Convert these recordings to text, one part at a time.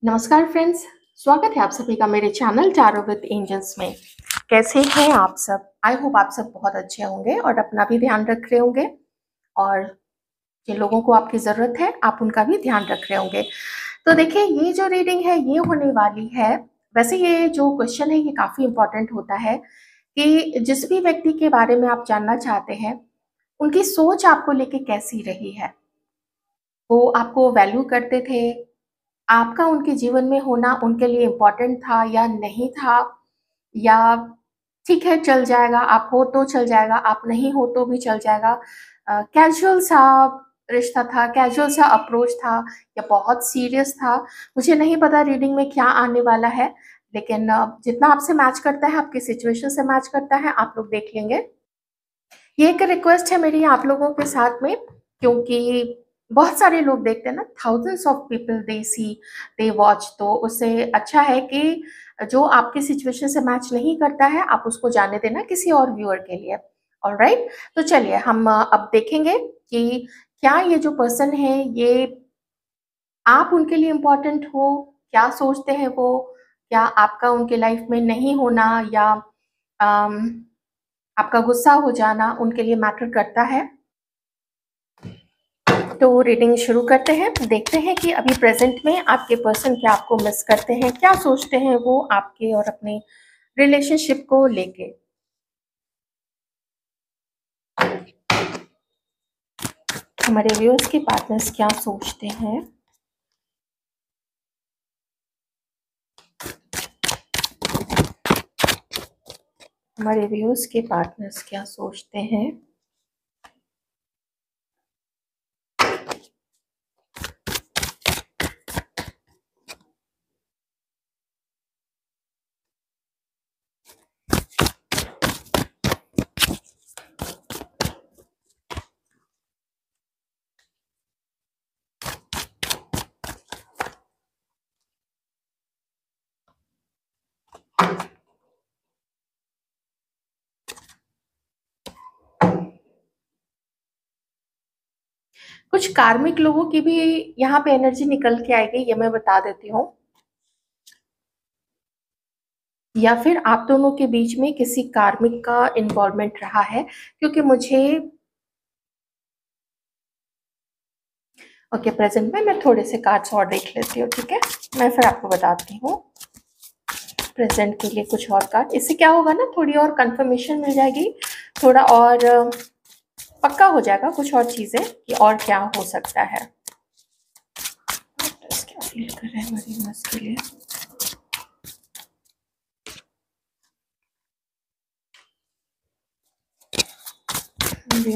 नमस्कार फ्रेंड्स, स्वागत है आप सभी का मेरे चैनल टैरो विद एंजल्स में। कैसे हैं आप सब? आई होप आप सब बहुत अच्छे होंगे और अपना भी ध्यान रख रहे होंगे और जिन लोगों को आपकी ज़रूरत है आप उनका भी ध्यान रख रहे होंगे। तो देखिए, ये जो रीडिंग है ये होने वाली है। वैसे ये जो क्वेश्चन है ये काफ़ी इम्पोर्टेंट होता है कि जिस भी व्यक्ति के बारे में आप जानना चाहते हैं, उनकी सोच आपको लेके कैसी रही है। वो आपको वैल्यू करते थे, आपका उनके जीवन में होना उनके लिए इम्पोर्टेंट था या नहीं था, या ठीक है चल जाएगा, आप हो तो चल जाएगा, आप नहीं हो तो भी चल जाएगा। कैजुअल सा रिश्ता था, कैजुअल सा अप्रोच था या बहुत सीरियस था। मुझे नहीं पता रीडिंग में क्या आने वाला है, लेकिन जितना आपसे मैच करता है, आपकी सिचुएशन से मैच करता है, आप लोग देख लेंगे। ये एक रिक्वेस्ट है मेरी आप लोगों के साथ में, क्योंकि बहुत सारे लोग देखते हैं ना, thousands of people they see, they watch, तो उससे अच्छा है कि जो आपकी सिचुएशन से मैच नहीं करता है आप उसको जाने देना किसी और व्यूअर के लिए। ऑलराइट, तो चलिए हम अब देखेंगे कि क्या ये जो पर्सन है ये आप उनके लिए इम्पोर्टेंट हो, क्या सोचते हैं वो, क्या आपका उनके लाइफ में नहीं होना या अम, आपका गुस्सा हो जाना उनके लिए मैटर करता है। तो रीडिंग शुरू करते हैं, देखते हैं कि अभी प्रेजेंट में आपके पर्सन क्या आपको मिस करते हैं, क्या सोचते हैं वो आपके और अपने रिलेशनशिप को लेके। हमारे व्यूअर्स के पार्टनर्स क्या सोचते हैं। हमारे व्यूअर्स के पार्टनर्स क्या सोचते हैं। कुछ कार्मिक लोगों की भी यहाँ पे एनर्जी निकल के आएगी, ये मैं बता देती हूँ, या फिर आप दोनों के बीच में किसी कार्मिक का इन्वॉल्वमेंट रहा है, क्योंकि मुझे ओके प्रेजेंट में मैं थोड़े से कार्ड्स और देख लेती हूँ, ठीक है, मैं फिर आपको बताती हूँ प्रेजेंट के लिए कुछ और कार्ड। इससे क्या होगा ना, थोड़ी और कंफर्मेशन मिल जाएगी, थोड़ा और पक्का हो जाएगा कुछ और चीजें कि और क्या हो सकता है। क्या फील कर रहे हैं हमारी मस के लिए।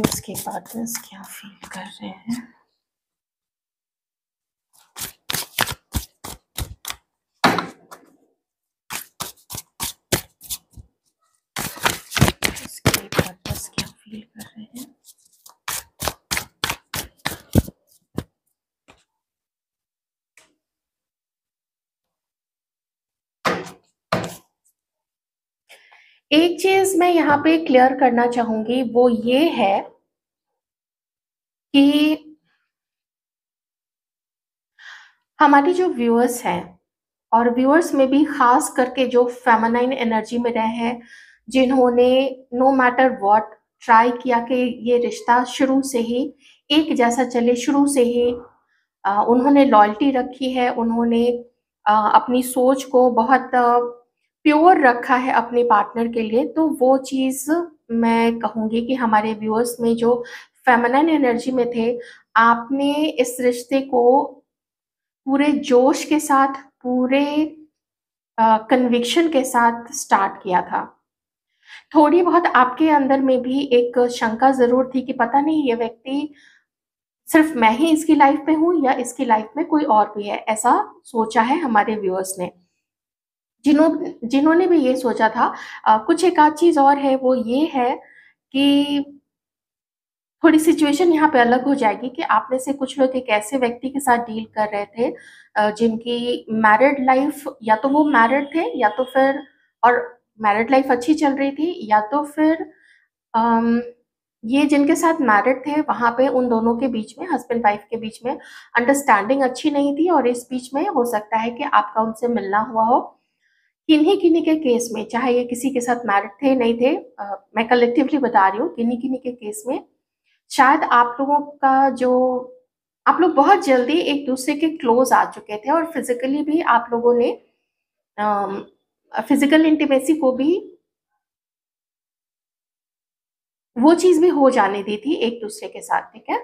उसके पार्टनर्स क्या फील कर रहे हैं। उसके पार्टनर्स क्या फील कर रहे हैं। एक चीज मैं यहाँ पे क्लियर करना चाहूंगी, वो ये है कि हमारी जो व्यूअर्स हैं, और व्यूअर्स में भी खास करके जो फेमिनाइन एनर्जी में रहे हैं, जिन्होंने नो मैटर व्हाट ट्राई किया कि ये रिश्ता शुरू से ही एक जैसा चले, शुरू से ही उन्होंने लॉयल्टी रखी है, उन्होंने अपनी सोच को बहुत प्योर रखा है अपने पार्टनर के लिए, तो वो चीज़ मैं कहूँगी कि हमारे व्यूअर्स में जो फेमिनाइन एनर्जी में थे, आपने इस रिश्ते को पूरे जोश के साथ, पूरे कन्विक्शन के साथ स्टार्ट किया था। थोड़ी बहुत आपके अंदर में भी एक शंका ज़रूर थी कि पता नहीं ये व्यक्ति सिर्फ मैं ही इसकी लाइफ में हूँ या इसकी लाइफ में कोई और भी है, ऐसा सोचा है हमारे व्यूअर्स ने। जिन्होंने भी ये सोचा था, कुछ एक आध चीज़ और है, वो ये है कि थोड़ी सिचुएशन यहाँ पे अलग हो जाएगी कि आप में से कुछ लोग एक ऐसे व्यक्ति के साथ डील कर रहे थे जिनकी मैरिड लाइफ, या तो वो मैरिड थे या तो फिर, और मैरिड लाइफ अच्छी चल रही थी, या तो फिर ये जिनके साथ मैरिड थे वहाँ पे उन दोनों के बीच में, हस्बैंड वाइफ के बीच में अंडरस्टैंडिंग अच्छी नहीं थी, और इस बीच में हो सकता है कि आपका उनसे मिलना हुआ हो। किन्हीं किन्हीं के केस में, चाहे ये किसी के साथ मैरिड थे नहीं थे, मैं कलेक्टिवली बता रही हूँ, किन्हीं किन्हीं के केस में शायद आप लोगों का जो, आप लोग बहुत जल्दी एक दूसरे के क्लोज आ चुके थे, और फिजिकली भी आप लोगों ने फिजिकल इंटीमेसी को भी, वो चीज भी हो जाने दी थी एक दूसरे के साथ, ठीक है।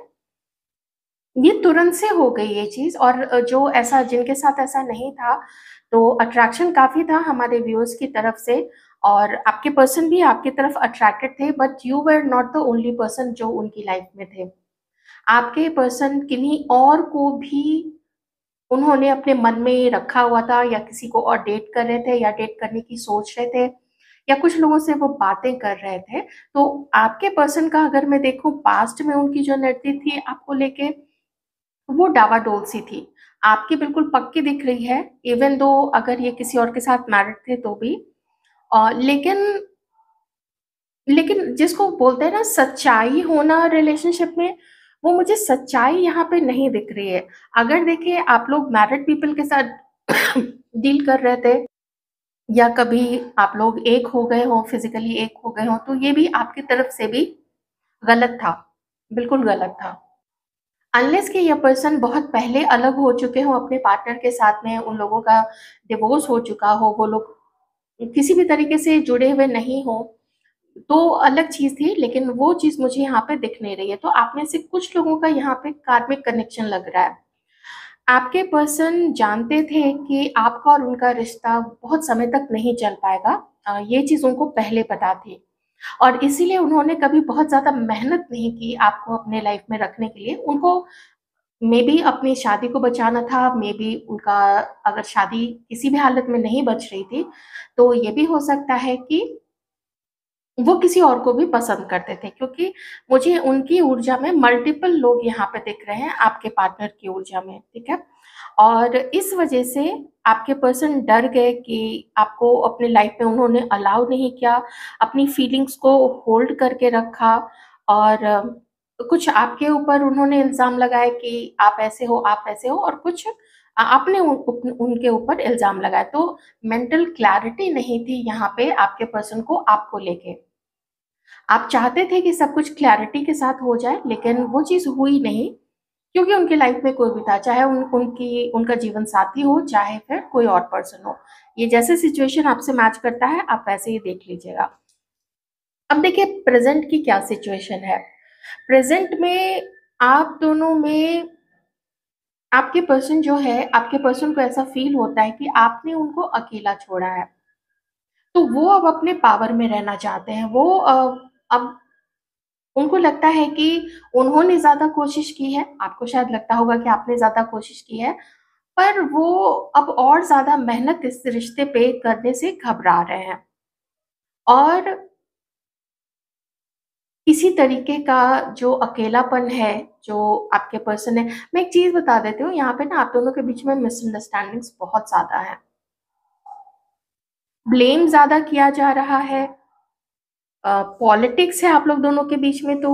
ये तुरंत से हो गई ये चीज, और जो ऐसा, जिनके साथ ऐसा नहीं था, तो अट्रैक्शन काफी था हमारे व्यूअर्स की तरफ से, और आपके पर्सन भी आपकी तरफ अट्रैक्टेड थे, but you were not the only person जो उनकी लाइफ में थे। आपके पर्सन किन्हीं और को भी उन्होंने अपने मन में रखा हुआ था, या किसी को और डेट कर रहे थे, या डेट करने की सोच रहे थे, या कुछ लोगों से वो बातें कर रहे थे। तो आपके पर्सन का अगर मैं देखूं, पास्ट में उनकी जो एनर्जी थी आपको लेके, वो डावाडोल सी थी। आपकी बिल्कुल पक्की दिख रही है, इवन दो अगर ये किसी और के साथ मैरिड थे तो भी। लेकिन लेकिन जिसको बोलते हैं ना सच्चाई होना रिलेशनशिप में, वो मुझे सच्चाई यहाँ पे नहीं दिख रही है। अगर देखिए आप लोग मैरिड पीपल के साथ डील कर रहे थे, या कभी आप लोग एक हो गए हो, फिजिकली एक हो गए हो, तो ये भी आपकी तरफ से भी गलत था, बिल्कुल गलत था। अनलेस कि ये पर्सन बहुत पहले अलग हो चुके हो अपने पार्टनर के साथ में, उन लोगों का डिवोर्स हो चुका हो, वो लोग किसी भी तरीके से जुड़े हुए नहीं हो, तो अलग चीज थी, लेकिन वो चीज मुझे यहाँ पे दिख नहीं रही है। तो आप में से कुछ लोगों का यहाँ पे कार्मिक कनेक्शन लग रहा है। आपके पर्सन जानते थे कि आपका और उनका रिश्ता बहुत समय तक नहीं चल पाएगा, ये चीज उनको पहले पता थी, और इसीलिए उन्होंने कभी बहुत ज्यादा मेहनत नहीं की आपको अपने लाइफ में रखने के लिए। उनको मे बी अपनी शादी को बचाना था, मे बी उनका, अगर शादी किसी भी हालत में नहीं बच रही थी, तो ये भी हो सकता है कि वो किसी और को भी पसंद करते थे, क्योंकि मुझे उनकी ऊर्जा में मल्टीपल लोग यहाँ पे दिख रहे हैं आपके पार्टनर की ऊर्जा में, ठीक है। और इस वजह से आपके पर्सन डर गए कि आपको अपने लाइफ में उन्होंने अलाउ नहीं किया, अपनी फीलिंग्स को होल्ड करके रखा, और कुछ आपके ऊपर उन्होंने इल्जाम लगाए कि आप ऐसे हो, आप ऐसे हो, और कुछ आपने उनके ऊपर इल्जाम लगाया। तो मेंटल क्लैरिटी नहीं थी यहाँ पे आपके पर्सन को आपको लेके। आप चाहते थे कि सब कुछ क्लैरिटी के साथ हो जाए, लेकिन वो चीज़ हुई नहीं, क्योंकि उनकी लाइफ में कोई भी था, चाहे उनका जीवन साथी हो, चाहे फिर कोई और पर्सन हो। ये जैसे सिचुएशन आपसे मैच करता है, आप वैसे ही देख लीजिएगा। अब देखिए प्रेजेंट की क्या सिचुएशन है। प्रेजेंट में आप दोनों में, आपके पर्सन जो है, आपके पर्सन को ऐसा फील होता है कि आपने उनको अकेला छोड़ा है, तो वो अब अपने पावर में रहना चाहते हैं। वो अब उनको लगता है कि उन्होंने ज़्यादा कोशिश की है, आपको शायद लगता होगा कि आपने ज़्यादा कोशिश की है, पर वो अब और ज़्यादा मेहनत इस रिश्ते पे करने से घबरा रहे हैं। और इसी तरीके का जो अकेलापन है, जो आपके पर्सन है, मैं एक चीज़ बता देती हूँ, यहाँ पे ना आप दोनों के बीच में मिसअंडरस्टैंडिंग्स बहुत ज़्यादा है। ब्लेम ज़्यादा किया जा रहा है, पॉलिटिक्स है आप लोग दोनों के बीच में। तो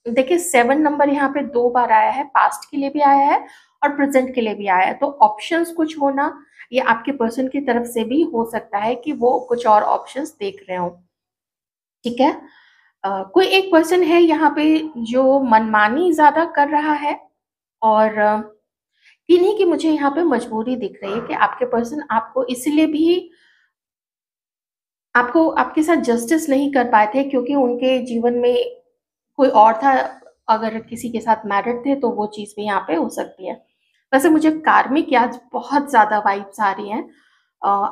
देखिए 7 नंबर यहाँ पे 2 बार आया है, पास्ट के लिए भी आया है और प्रेजेंट के लिए भी आया है। तो ऑप्शंस कुछ होना, ये आपके पर्सन की तरफ से भी हो सकता है कि वो कुछ और ऑप्शंस देख रहे हो, ठीक है। कोई एक पर्सन है यहाँ पे जो मनमानी ज्यादा कर रहा है, और इन्हीं की मुझे यहाँ पे मजबूरी दिख रही है कि आपके पर्सन आपको इसलिए भी, आपको आपके साथ जस्टिस नहीं कर पाए थे क्योंकि उनके जीवन में कोई और था। अगर किसी के साथ मैरिड थे तो वो चीज़ भी यहाँ पे हो सकती है। वैसे मुझे कार्मिक याद बहुत ज़्यादा वाइब्स आ रही हैं।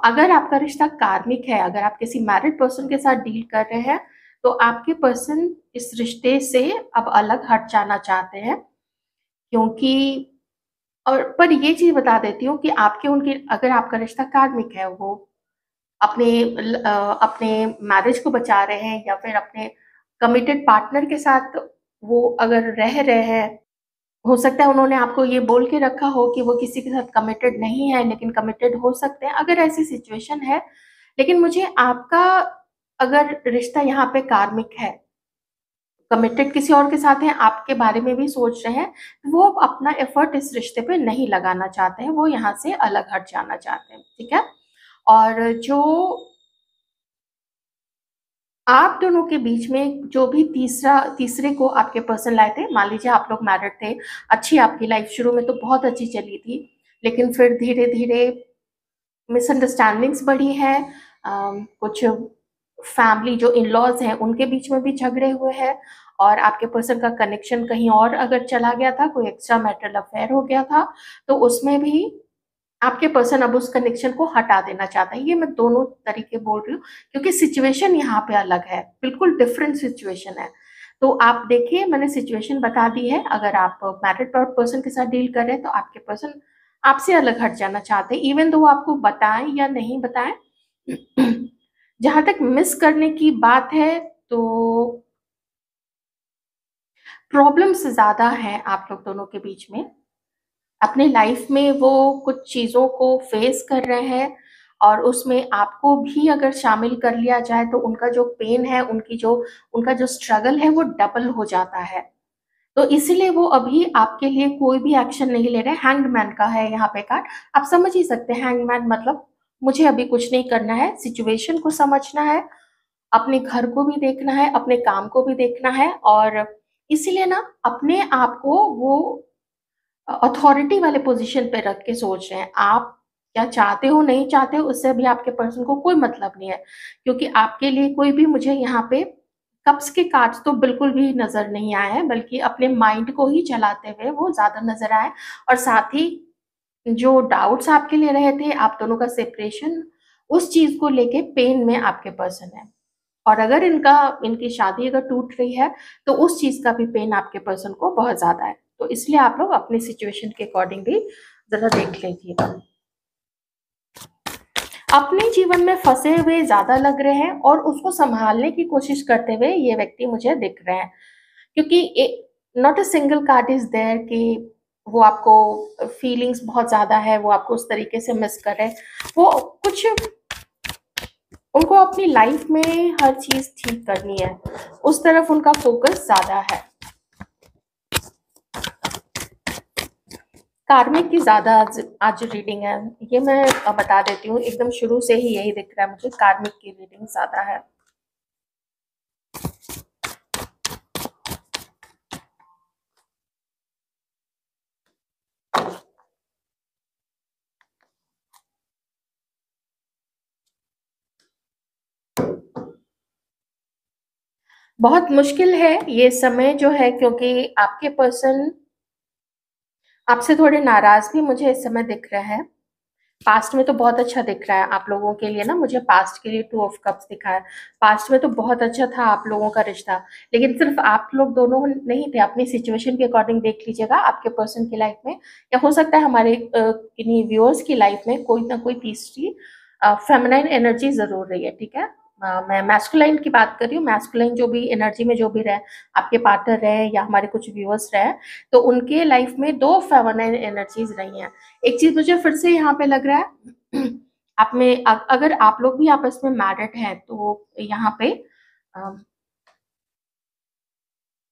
अगर आपका रिश्ता कार्मिक है, अगर आप किसी मैरिड पर्सन के साथ डील कर रहे हैं, तो आपके पर्सन इस रिश्ते से अब अलग हट जाना चाहते हैं, क्योंकि, और पर ये चीज़ बता देती हूँ कि आपके उनके, अगर आपका रिश्ता कार्मिक है, वो अपने मैरिज को बचा रहे हैं, या फिर अपने कमिटेड पार्टनर के साथ वो अगर रह रहे हैं, हो सकता है उन्होंने आपको ये बोल के रखा हो कि वो किसी के साथ कमिटेड नहीं है, लेकिन कमिटेड हो सकते हैं, अगर ऐसी सिचुएशन है। लेकिन मुझे आपका, अगर रिश्ता यहाँ पे कार्मिक है, कमिटेड किसी और के साथ हैं, आपके बारे में भी सोच रहे हैं, वो अपना एफर्ट इस रिश्ते पे नहीं लगाना चाहते हैं, वो यहाँ से अलग हट जाना चाहते हैं, ठीक है। और जो आप दोनों के बीच में जो भी तीसरे को आपके पर्सन लाए थे, मान लीजिए आप लोग मैरिड थे, अच्छी आपकी लाइफ शुरू में तो बहुत अच्छी चली थी, लेकिन फिर धीरे धीरे मिसअंडरस्टैंडिंग्स बढ़ी है, कुछ फैमिली जो इन लॉज हैं उनके बीच में भी झगड़े हुए हैं, और आपके पर्सन का कनेक्शन कहीं और अगर चला गया था, कोई एक्स्ट्रा मैरिटल अफेयर हो गया था, तो उसमें भी आपके पर्सन अब उस कनेक्शन को हटा देना चाहता है। ये मैं दोनों तरीके बोल रही हूँ क्योंकि सिचुएशन यहाँ पे अलग है, बिल्कुल डिफरेंट सिचुएशन है। तो आप देखिए, मैंने सिचुएशन बता दी है। अगर आप मैरिड पर्सन के साथ डील कर रहे हैं तो आपके पर्सन आपसे अलग हट जाना चाहते हैं, इवन दो आपको बताएं या नहीं बताएं। जहां तक मिस करने की बात है तो प्रॉब्लम्स ज्यादा है आप लोग दोनों के बीच में। अपने लाइफ में वो कुछ चीज़ों को फेस कर रहे हैं, और उसमें आपको भी अगर शामिल कर लिया जाए तो उनका जो पेन है, उनका जो स्ट्रगल है वो डबल हो जाता है। तो इसीलिए वो अभी आपके लिए कोई भी एक्शन नहीं ले रहे। हैंगमैन का है यहाँ पे कार्ड, आप समझ ही सकते हैं हैंगमैन मतलब मुझे अभी कुछ नहीं करना है, सिचुएशन को समझना है, अपने घर को भी देखना है, अपने काम को भी देखना है, और इसीलिए ना अपने आप को वो अथॉरिटी वाले पोजीशन पे रख के सोच रहे हैं। आप क्या चाहते हो नहीं चाहते हो उससे भी आपके पर्सन को कोई मतलब नहीं है, क्योंकि आपके लिए कोई भी मुझे यहाँ पे कप्स के कार्ड्स तो बिल्कुल भी नजर नहीं आए हैं, बल्कि अपने माइंड को ही चलाते हुए वो ज्यादा नजर आए। और साथ ही जो डाउट्स आपके लिए रहे थे, आप दोनों का सेपरेशन, उस चीज को लेके पेन में आपके पर्सन है। और अगर इनकी शादी अगर टूट रही है तो उस चीज का भी पेन आपके पर्सन को बहुत ज्यादा है। तो इसलिए आप लोग अपनी सिचुएशन के अकॉर्डिंग भी जरा देख लीजिएगा। अपने जीवन में फंसे हुए ज्यादा लग रहे हैं और उसको संभालने की कोशिश करते हुए ये व्यक्ति मुझे दिख रहे हैं, क्योंकि not a single card is there कि वो आपको फीलिंग्स बहुत ज्यादा है, वो आपको उस तरीके से मिस कर रहे हैं। वो कुछ उनको अपनी लाइफ में हर चीज ठीक करनी है, उस तरफ उनका फोकस ज्यादा है। कार्मिक की ज्यादा आज रीडिंग है, ये मैं बता देती हूँ, एकदम शुरू से ही यही दिख रहा है मुझे, कार्मिक की रीडिंग ज्यादा है। बहुत मुश्किल है ये समय जो है, क्योंकि आपके पर्सन आपसे थोड़े नाराज भी मुझे इस समय दिख रहे हैं। पास्ट में तो बहुत अच्छा दिख रहा है आप लोगों के लिए ना, मुझे पास्ट के लिए टू ऑफ कप्स दिखा है। पास्ट में तो बहुत अच्छा था आप लोगों का रिश्ता, लेकिन सिर्फ आप लोग दोनों नहीं थे। अपनी सिचुएशन के अकॉर्डिंग देख लीजिएगा आपके पर्सन की लाइफ में, या हो सकता है हमारे किन्हीं व्यूअर्स की लाइफ में कोई ना कोई तीसरी फेमिनाइन एनर्जी जरूर रही है, ठीक है। मैं मैस्कुलाइन की बात कर रही हूँ। मैस्कुलाइन जो भी एनर्जी में जो भी रहे, आपके पार्टनर रहे या हमारे कुछ व्यूअर्स रहे, तो उनके लाइफ में दो फेमिनाइन एनर्जीज रही हैं। एक चीज मुझे फिर से यहाँ पे लग रहा है, आप में अगर आप लोग भी आपस में मैरिड हैं तो यहाँ पे अ,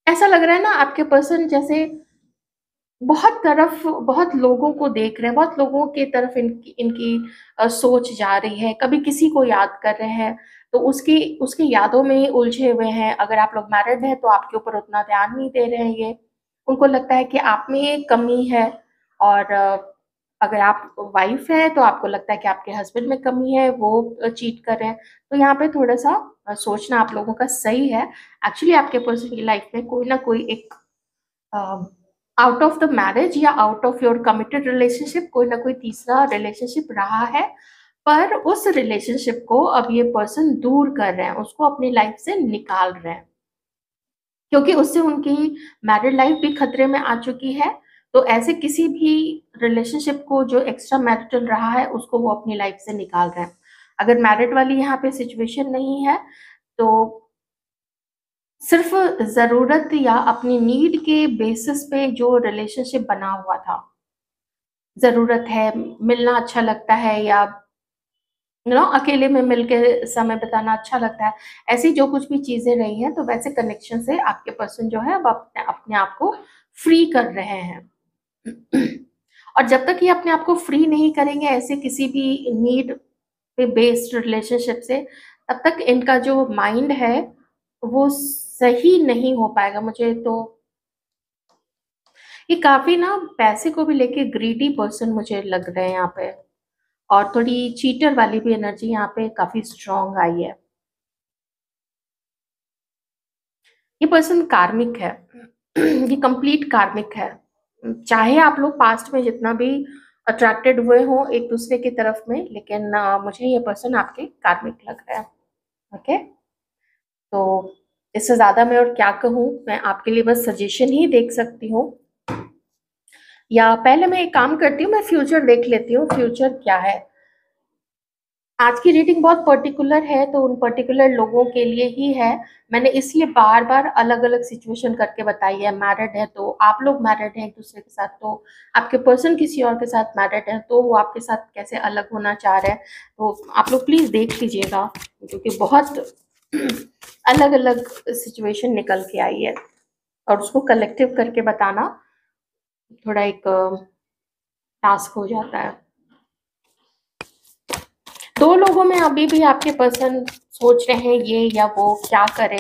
ऐसा लग रहा है ना आपके पर्सन जैसे बहुत लोगों को देख रहे हैं, बहुत लोगों की तरफ इनकी इनकी सोच जा रही है। कभी किसी को याद कर रहे हैं तो उसकी उसकी यादों में ही उलझे हुए हैं। अगर आप लोग मैरिड हैं तो आपके ऊपर उतना ध्यान नहीं दे रहे हैं ये, उनको लगता है कि आप में ये कमी है। और अगर आप वाइफ है तो आपको लगता है कि आपके हस्बैंड में कमी है, वो चीट कर रहे हैं। तो यहाँ पे थोड़ा सा सोचना आप लोगों का सही है। एक्चुअली आपके पर्सन की लाइफ में कोई ना कोई एक आउट ऑफ द मैरिज या out of your committed relationship कोई ना कोई तीसरा रिलेशनशिप रहा है, पर उस रिलेशनशिप को अब ये पर्सन दूर कर रहे हैं, उसको अपनी लाइफ से निकाल रहे हैं, क्योंकि उससे उनकी मैरिड लाइफ भी खतरे में आ चुकी है। तो ऐसे किसी भी रिलेशनशिप को जो एक्स्ट्रा मैरिटल रहा है उसको वो अपनी लाइफ से निकाल रहे हैं। अगर मैरिड वाली यहाँ पे सिचुएशन नहीं है तो सिर्फ जरूरत या अपनी नीड के बेसिस पे जो रिलेशनशिप बना हुआ था, जरूरत है, मिलना अच्छा लगता है, या अकेले में मिलके समय बिताना अच्छा लगता है। ऐसी जो कुछ भी चीज़ें रही हैं, तो वैसे कनेक्शन से आपके पर्सन जो है अब अपने अपने आप को फ्री कर रहे हैं। और जब तक ये अपने आप को फ्री नहीं करेंगे ऐसे किसी भी नीड पे बेस्ड रिलेशनशिप से, तब तक इनका जो माइंड है वो सही नहीं हो पाएगा। मुझे तो ये काफ़ी ना पैसे को भी लेके ग्रीडी पर्सन मुझे लग रहे हैं यहाँ पे, और थोड़ी चीटर वाली भी एनर्जी यहाँ पे काफ़ी स्ट्रांग आई है। ये पर्सन कार्मिक है। ये कंप्लीट कार्मिक है। चाहे आप लोग पास्ट में जितना भी अट्रैक्टेड हुए हो एक दूसरे की तरफ में, लेकिन मुझे ये पर्सन आपके कार्मिक लग रहा है। ओके, तो इससे ज्यादा मैं और क्या कहूँ, मैं आपके लिए बस सजेशन ही देख सकती हूँ। या पहले मैं एक काम करती हूँ, मैं फ्यूचर देख लेती हूँ, फ्यूचर क्या है। आज की रीडिंग बहुत पर्टिकुलर है, तो उन पर्टिकुलर लोगों के लिए ही है। मैंने इसलिए बार बार अलग अलग सिचुएशन करके बताई है। मैरिड है तो आप लोग मैरिड हैं एक दूसरे के साथ, तो आपके पर्सन किसी और के साथ मैरिड है, तो वो आपके साथ कैसे अलग होना चाह रहे हैं, तो आप लोग प्लीज देख लीजिएगा, क्योंकि बहुत अलग अलग सिचुएशन निकल के आई है, और उसको कलेक्टिव करके बताना थोड़ा एक टास्क हो जाता है। दो लोगों में अभी भी आपके पर्सन सोच रहे हैं ये या वो क्या करें,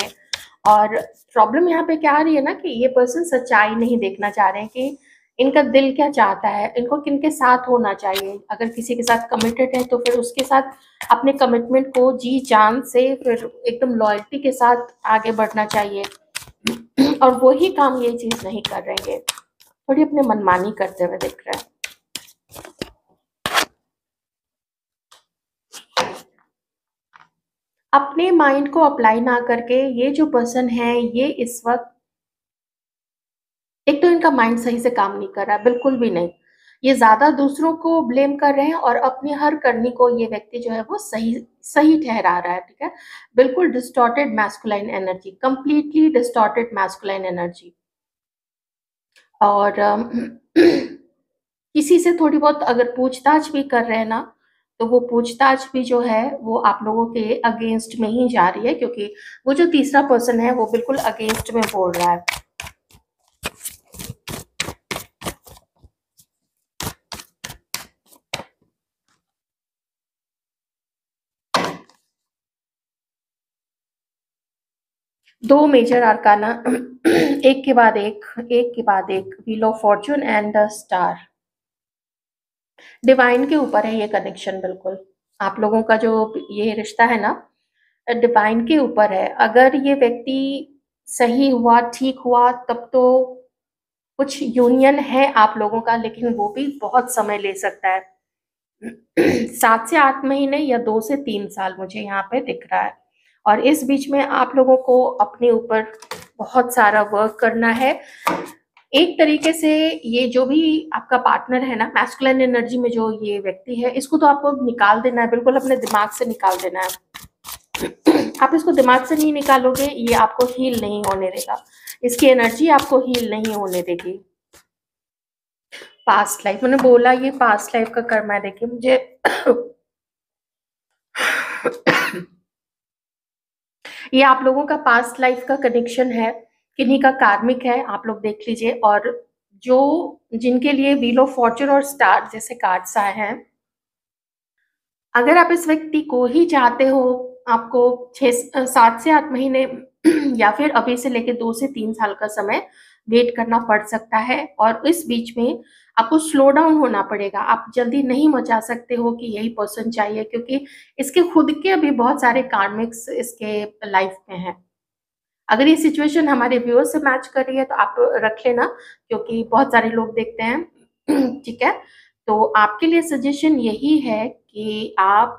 और प्रॉब्लम यहाँ पे क्या आ रही है ना, कि ये पर्सन सच्चाई नहीं देखना चाह रहे हैं कि इनका दिल क्या चाहता है, इनको किनके साथ होना चाहिए। अगर किसी के साथ कमिटेड है तो फिर उसके साथ अपने कमिटमेंट को जी जान से फिर एकदम लॉयल्टी के साथ आगे बढ़ना चाहिए, और वही काम ये चीज नहीं कर रहे हैं, थोड़ी अपने मनमानी करते हुए दिख रहा है। अपने माइंड को अप्लाई ना करके ये जो पर्सन है, ये इस वक्त एक तो इनका माइंड सही से काम नहीं कर रहा है, बिल्कुल भी नहीं। ये ज्यादा दूसरों को ब्लेम कर रहे हैं, और अपनी हर करनी को ये व्यक्ति जो है वो सही सही ठहरा रहा है। ठीक है, बिल्कुल distorted masculine energy, completely distorted masculine energy. और किसी से थोड़ी बहुत अगर पूछताछ भी कर रहे हैं ना, तो वो पूछताछ भी जो है वो आप लोगों के अगेंस्ट में ही जा रही है, क्योंकि वो जो तीसरा पर्सन है वो बिल्कुल अगेंस्ट में बोल रहा है। दो मेजर आर्काना, एक के बाद एक के बाद एक, wheel of Fortune and the star. Divine के ऊपर है ये कनेक्शन, बिल्कुल आप लोगों का जो ये रिश्ता है ना, डिवाइन के ऊपर है। अगर ये व्यक्ति सही हुआ, ठीक हुआ, तब तो कुछ यूनियन है आप लोगों का, लेकिन वो भी बहुत समय ले सकता है। 7 से 8 महीने या 2 से 3 साल मुझे यहाँ पे दिख रहा है, और इस बीच में आप लोगों को अपने ऊपर बहुत सारा वर्क करना है। एक तरीके से ये जो भी आपका पार्टनर है ना, मैस्कुलिन एनर्जी में जो ये व्यक्ति है, इसको तो आपको निकाल देना है, बिल्कुल अपने दिमाग से निकाल देना है। आप इसको दिमाग से नहीं निकालोगे, ये आपको हील नहीं होने देगा, इसकी एनर्जी आपको हील नहीं होने देगी। पास्ट लाइफ, मैंने बोला ये पास्ट लाइफ का कर्म है। देखिए मुझे ये आप लोगों का पास्ट लाइफ का कनेक्शन है, किन्हीं का कार्मिक है, आप लोग देख लीजिए। और जो जिनके लिए व्हील ऑफ फॉर्चून और स्टार जैसे कार्ड्स आए हैं, अगर आप इस व्यक्ति को ही चाहते हो, आपको 7 से 8 महीने या फिर अभी से लेके 2 से 3 साल का समय वेट करना पड़ सकता है, और इस बीच में आपको स्लो डाउन होना पड़ेगा। आप जल्दी नहीं मचा सकते हो कि यही पर्सन चाहिए, क्योंकि इसके खुद के अभी बहुत सारे कार्मिक्स इसके लाइफ में हैं। अगर ये सिचुएशन हमारे व्यूअर से मैच कर रही है तो आप रख लेना, क्योंकि बहुत सारे लोग देखते हैं। ठीक है, तो आपके लिए सजेशन यही है कि आप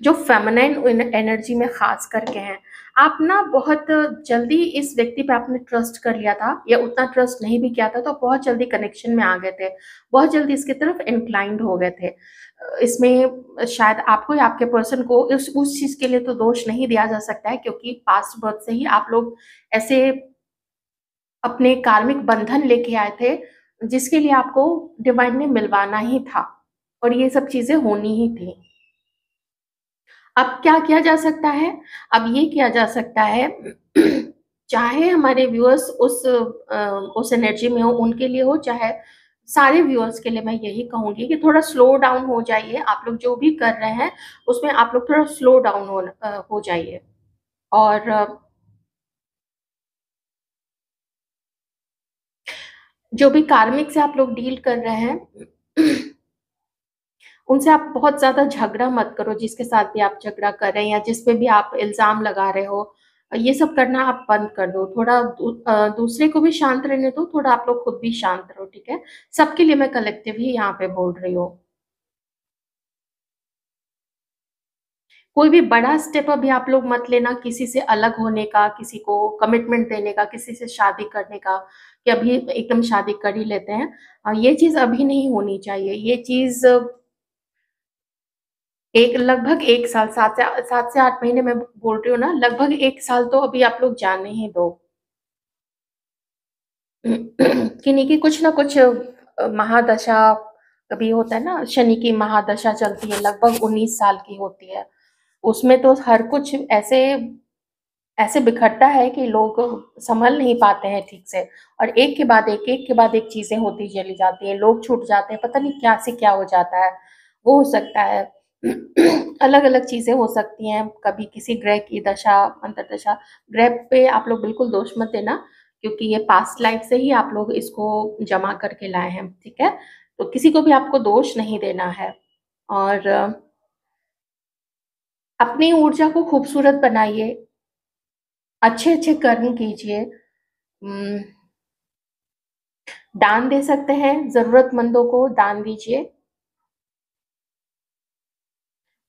जो फेमिनाइन एनर्जी में खास करके हैं, आप ना बहुत जल्दी इस व्यक्ति पे आपने ट्रस्ट कर लिया था, या उतना ट्रस्ट नहीं भी किया था, तो बहुत जल्दी कनेक्शन में आ गए थे, बहुत जल्दी इसकी तरफ इंक्लाइंड हो गए थे। इसमें शायद आपको या आपके पर्सन को उस चीज के लिए तो दोष नहीं दिया जा सकता है, क्योंकि पास्ट बर्थ से ही आप लोग ऐसे अपने कार्मिक बंधन लेके आए थे, जिसके लिए आपको डिवाइन ने मिलवाना ही था। और ये सब चीजें होनी ही थी। अब क्या किया जा सकता है? अब ये किया जा सकता है चाहे हमारे व्यूअर्स उस एनर्जी में हो, उनके लिए हो, चाहे सारे व्यूअर्स के लिए मैं यही कहूंगी कि थोड़ा स्लो डाउन हो जाइए। आप लोग जो भी कर रहे हैं उसमें आप लोग थोड़ा स्लो डाउन हो जाइए। और जो भी कार्मिक से आप लोग डील कर रहे हैं उनसे आप बहुत ज्यादा झगड़ा मत करो। जिसके साथ भी आप झगड़ा कर रहे हैं या जिस पे भी आप इल्जाम लगा रहे हो, ये सब करना आप बंद कर दो। थोड़ा दूसरे को भी शांत रहने दो, थोड़ा आप लोग खुद भी शांत रहो, ठीक है? सबके लिए मैं कलेक्टिव ही यहाँ पे बोल रही हूँ। कोई भी बड़ा स्टेप अभी आप लोग मत लेना, किसी से अलग होने का, किसी को कमिटमेंट देने का, किसी से शादी करने का, कि अभी एकदम शादी कर ही लेते हैं। ये चीज अभी नहीं होनी चाहिए। ये चीज एक लगभग 1 साल, 7 से 8 महीने मैं बोल रही हूँ ना, लगभग 1 साल तो अभी आप लोग जाने ही दो। कि नहीं कि कुछ ना कुछ महादशा कभी होता है ना, शनि की महादशा चलती है, लगभग 19 साल की होती है। उसमें तो हर कुछ ऐसे ऐसे बिखरता है कि लोग संभल नहीं पाते हैं ठीक से, और एक के बाद एक चीजें होती चली जाती हैं, लोग छूट जाते हैं, पता नहीं क्या से क्या हो जाता है। वो हो सकता है अलग अलग चीजें हो सकती हैं, कभी किसी ग्रह की दशा अंतरदशा। ग्रह पे आप लोग बिल्कुल दोष मत देना, क्योंकि ये पास्ट लाइफ से ही आप लोग इसको जमा करके लाए हैं, ठीक है? तो किसी को भी आपको दोष नहीं देना है। और अपनी ऊर्जा को खूबसूरत बनाइए, अच्छे अच्छे कर्म कीजिए। दान दे सकते हैं, जरूरतमंदों को दान दीजिए।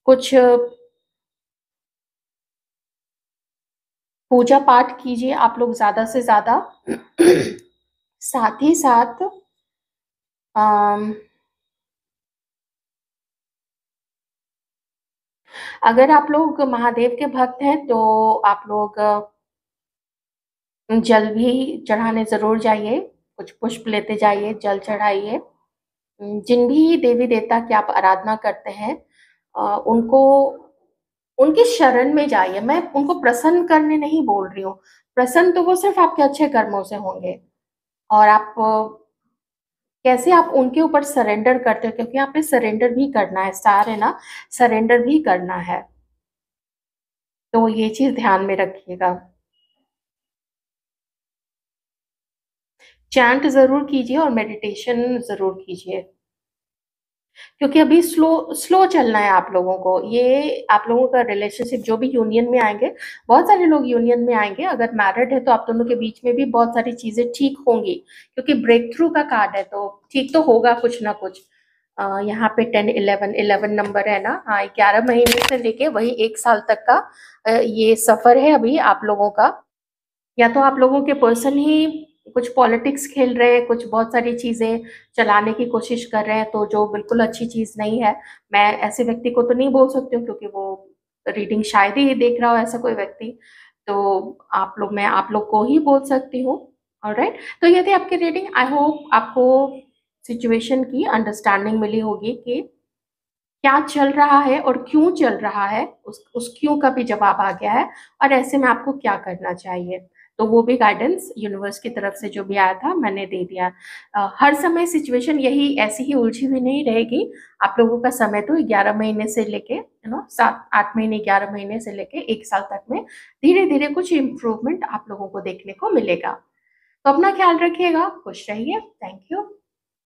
कुछ पूजा पाठ कीजिए आप लोग ज्यादा से ज्यादा। साथ ही साथ अम, अगर आप लोग महादेव के भक्त हैं तो आप लोग जल भी चढ़ाने जरूर जाइए, कुछ पुष्प लेते जाइए, जल चढ़ाइए। जिन भी देवी देवता की आप आराधना करते हैं, उनको उनकी शरण में जाइए। मैं उनको प्रसन्न करने नहीं बोल रही हूँ, प्रसन्न तो वो सिर्फ आपके अच्छे कर्मों से होंगे। और आप कैसे आप उनके ऊपर सरेंडर करते हो, क्योंकि यहाँ पे सरेंडर भी करना है, स्टार है ना, सरेंडर भी करना है। तो ये चीज ध्यान में रखिएगा। चैंट जरूर कीजिए और मेडिटेशन जरूर कीजिए, क्योंकि अभी स्लो स्लो चलना है आप लोगों को। ये आप लोगों का रिलेशनशिप जो भी यूनियन में आएंगे, बहुत सारे लोग यूनियन में आएंगे, अगर मैरिड है तो आप दोनों के बीच में भी बहुत सारी चीजें ठीक होंगी, क्योंकि ब्रेक थ्रू का कार्ड है, तो ठीक तो होगा कुछ ना कुछ। यहाँ पे 10 11 11 नंबर है ना, हाँ, 11 महीने से लेके वही 1 साल तक का ये सफर है अभी आप लोगों का। या तो आप लोगों के पर्सन ही कुछ पॉलिटिक्स खेल रहे हैं, कुछ बहुत सारी चीजें चलाने की कोशिश कर रहे हैं, तो जो बिल्कुल अच्छी चीज नहीं है। मैं ऐसे व्यक्ति को तो नहीं बोल सकती हूँ, क्योंकि वो रीडिंग शायद ही देख रहा हो ऐसा कोई व्यक्ति। तो मैं आप लोग को ही बोल सकती हूँ। ऑलराइट, तो ये थी आपकी रीडिंग। आई होप आपको सिचुएशन की अंडरस्टैंडिंग मिली होगी कि क्या चल रहा है और क्यों चल रहा है, उस क्यों का भी जवाब आ गया है, और ऐसे में आपको क्या करना चाहिए। तो वो भी गाइडेंस यूनिवर्स की तरफ से जो भी आया था मैंने दे दिया। हर समय सिचुएशन यही ऐसी ही उलझी हुई नहीं रहेगी। आप लोगों का समय तो 11 महीने से लेके 7 8 महीने, 11 महीने से लेके 1 साल तक में धीरे धीरे कुछ इम्प्रूवमेंट आप लोगों को देखने को मिलेगा। तो अपना ख्याल रखिएगा, खुश रहिए। Thank you.